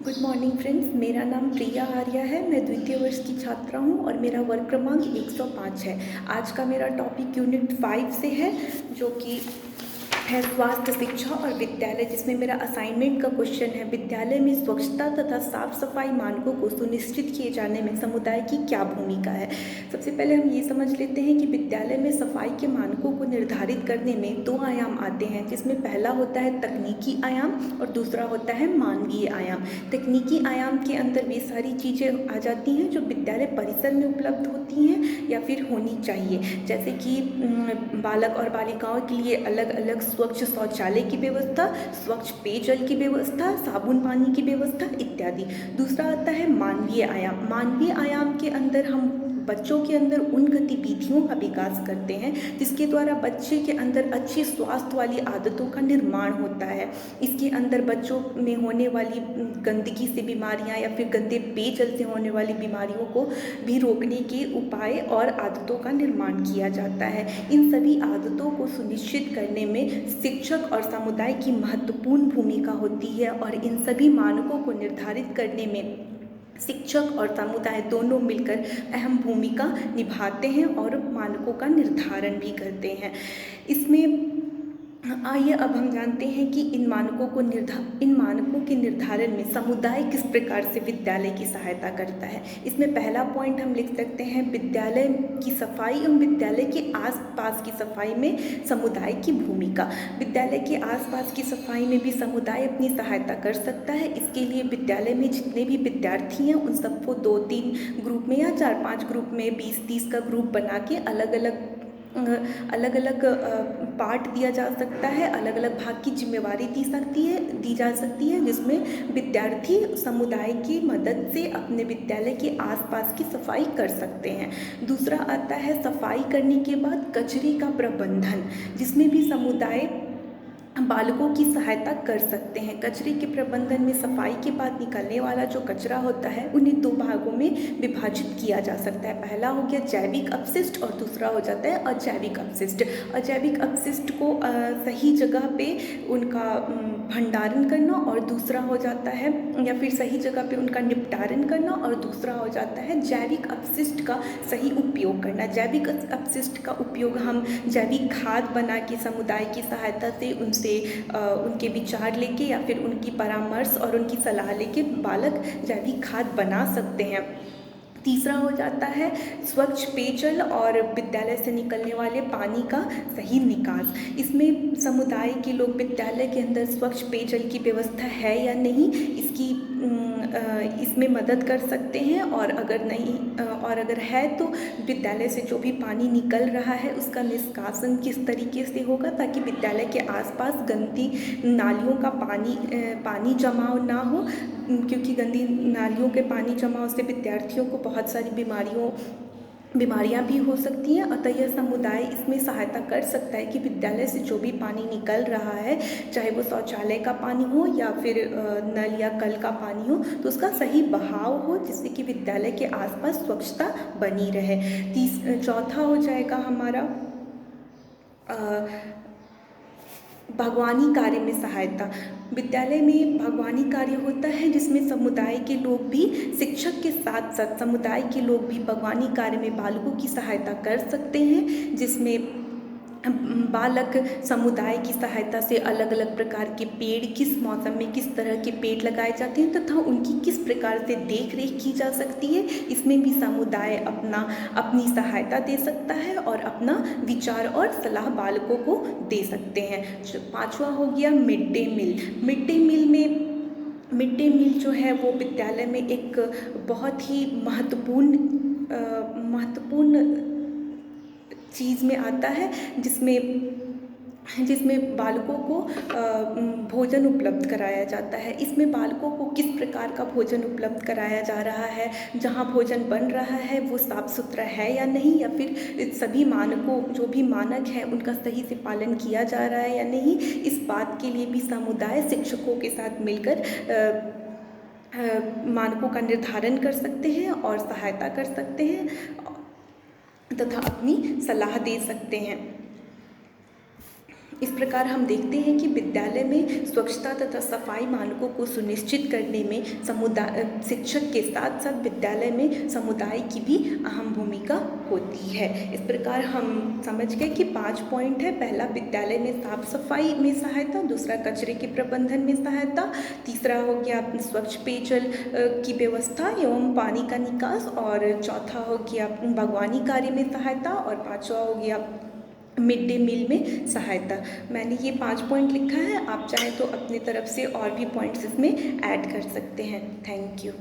Good morning friends, मेरा नाम प्रिया आर्या है। मैं द्वितीय वर्ष की छात्रा हूँ और मेरा वर्ग क्रमांक 105 है। आज का मेरा टॉपिक यूनिट 5 से है, जो कि है स्वास्थ्य शिक्षा और विद्यालय, जिसमें मेरा असाइनमेंट का क्वेश्चन है, विद्यालय में स्वच्छता तथा साफ सफाई मानकों को सुनिश्चित किए जाने में समुदाय की क्या भूमिका है। सबसे पहले हम ये समझ लेते हैं कि विद्यालय में सफाई के मानकों को निर्धारित करने में दो आयाम आते हैं, जिसमें पहला होता है तकनीकी आयाम और दूसरा होता है मानवीय आयाम। तकनीकी आयाम के अंदर वे सारी चीज़ें आ जाती हैं जो विद्यालय परिसर में उपलब्ध होती हैं या फिर होनी चाहिए, जैसे कि बालक और बालिकाओं के लिए अलग अलग स्वच्छ शौचालय की व्यवस्था, स्वच्छ पेयजल की व्यवस्था, साबुन पानी की व्यवस्था इत्यादि। दूसरा आता है मानवीय आयाम। मानवीय आयाम के अंदर हम बच्चों के अंदर उन गतिविधियों का विकास करते हैं जिसके द्वारा बच्चे के अंदर अच्छी स्वास्थ्य वाली आदतों का निर्माण होता है। इसके अंदर बच्चों में होने वाली गंदगी से बीमारियां या फिर गंदे पेयजल से होने वाली बीमारियों को भी रोकने के उपाय और आदतों का निर्माण किया जाता है। इन सभी आदतों को सुनिश्चित करने में शिक्षक और समुदाय की महत्वपूर्ण भूमिका होती है और इन सभी मानकों को निर्धारित करने में शिक्षक और समुदाय दोनों मिलकर अहम भूमिका निभाते हैं और मानकों का निर्धारण भी करते हैं। इसमें आइए अब हम जानते हैं कि इन मानकों के निर्धारण में समुदाय किस प्रकार से विद्यालय की सहायता करता है। इसमें पहला पॉइंट हम लिख सकते हैं, विद्यालय की सफाई एवं विद्यालय के आसपास की सफाई में समुदाय की भूमिका। विद्यालय के आसपास की सफाई में भी समुदाय अपनी सहायता कर सकता है। इसके लिए विद्यालय में जितने भी विद्यार्थी हैं उन सबको 2-3 ग्रुप में या 4-5 ग्रुप में 20-30 का ग्रुप बना के अलग अलग पार्ट दिया जा सकता है, अलग अलग भाग की जिम्मेवारी दी जा सकती है, जिसमें विद्यार्थी समुदाय की मदद से अपने विद्यालय के आसपास की सफाई कर सकते हैं। दूसरा आता है सफाई करने के बाद कचरे का प्रबंधन, जिसमें भी समुदाय बालकों की सहायता कर सकते हैं। कचरे के प्रबंधन में सफाई के बाद निकलने वाला जो कचरा होता है उन्हें 2 भागों में विभाजित किया जा सकता है। पहला हो गया जैविक अपशिष्ट और दूसरा हो जाता है अजैविक अपशिष्ट। अजैविक अपशिष्ट को सही जगह पे उनका भंडारण करना और दूसरा हो जाता है, या फिर सही जगह पे उनका निपटारण करना, और दूसरा हो जाता है जैविक अपशिष्ट का सही उपयोग करना। जैविक अपशिष्ट का उपयोग हम जैविक खाद बना के समुदाय की सहायता से उनके विचार लेके या फिर उनकी परामर्श और उनकी सलाह लेके बालक जैविक खाद बना सकते हैं। तीसरा हो जाता है स्वच्छ पेयजल और विद्यालय से निकलने वाले पानी का सही निकास। इसमें समुदाय के लोग विद्यालय के अंदर स्वच्छ पेयजल की व्यवस्था है या नहीं, इसमें मदद कर सकते हैं, और अगर है तो विद्यालय से जो भी पानी निकल रहा है उसका निष्कासन किस तरीके से होगा, ताकि विद्यालय के आसपास गंदी नालियों का पानी जमाव ना हो, क्योंकि गंदी नालियों के पानी जमाव से विद्यार्थियों को बहुत सारी बीमारियां भी हो सकती हैं। अतः यह समुदाय इसमें सहायता कर सकता है कि विद्यालय से जो भी पानी निकल रहा है, चाहे वो शौचालय का पानी हो या फिर नल या कल का पानी हो, तो उसका सही बहाव हो, जिससे कि विद्यालय के आसपास स्वच्छता बनी रहे। चौथा हो जाएगा हमारा बागवानी कार्य में सहायता। विद्यालय में बागवानी कार्य होता है जिसमें समुदाय के लोग भी, शिक्षक के साथ साथ समुदाय के लोग भी बागवानी कार्य में बालकों की सहायता कर सकते हैं, जिसमें बालक समुदाय की सहायता से अलग अलग प्रकार के पेड़, किस मौसम में किस तरह के पेड़ लगाए जाते हैं तथा उनकी किस प्रकार से देख रेख की जा सकती है, इसमें भी समुदाय अपनी सहायता दे सकता है और अपना विचार और सलाह बालकों को दे सकते हैं। पांचवा हो गया mid day meal. Mid day meal जो है वो विद्यालय में एक बहुत ही महत्वपूर्ण चीज़ में आता है, जिसमें बालकों को भोजन उपलब्ध कराया जाता है। इसमें बालकों को किस प्रकार का भोजन उपलब्ध कराया जा रहा है, जहाँ भोजन बन रहा है वो साफ सुथरा है या नहीं, या फिर सभी मानकों, जो भी मानक हैं उनका सही से पालन किया जा रहा है या नहीं, इस बात के लिए भी समुदाय शिक्षकों के साथ मिलकर मानकों का निर्धारण कर सकते हैं और सहायता कर सकते हैं तथा अपनी सलाह दे सकते हैं। इस प्रकार हम देखते हैं कि विद्यालय में स्वच्छता तथा सफाई मानकों को सुनिश्चित करने में समुदाय शिक्षक के साथ साथ विद्यालय में समुदाय की भी अहम भूमिका होती है। इस प्रकार हम समझ गए कि 5 पॉइंट है। पहला, विद्यालय में साफ सफाई में सहायता। दूसरा, कचरे के प्रबंधन में सहायता। तीसरा हो गया स्वच्छ पेयजल की व्यवस्था एवं पानी का निकास। और चौथा हो गया बागवानी कार्य में सहायता। और पाँचवा हो गया मिड डे मील में सहायता। मैंने ये 5 पॉइंट लिखा है, आप चाहें तो अपनी तरफ से और भी पॉइंट्स इसमें ऐड कर सकते हैं। Thank you.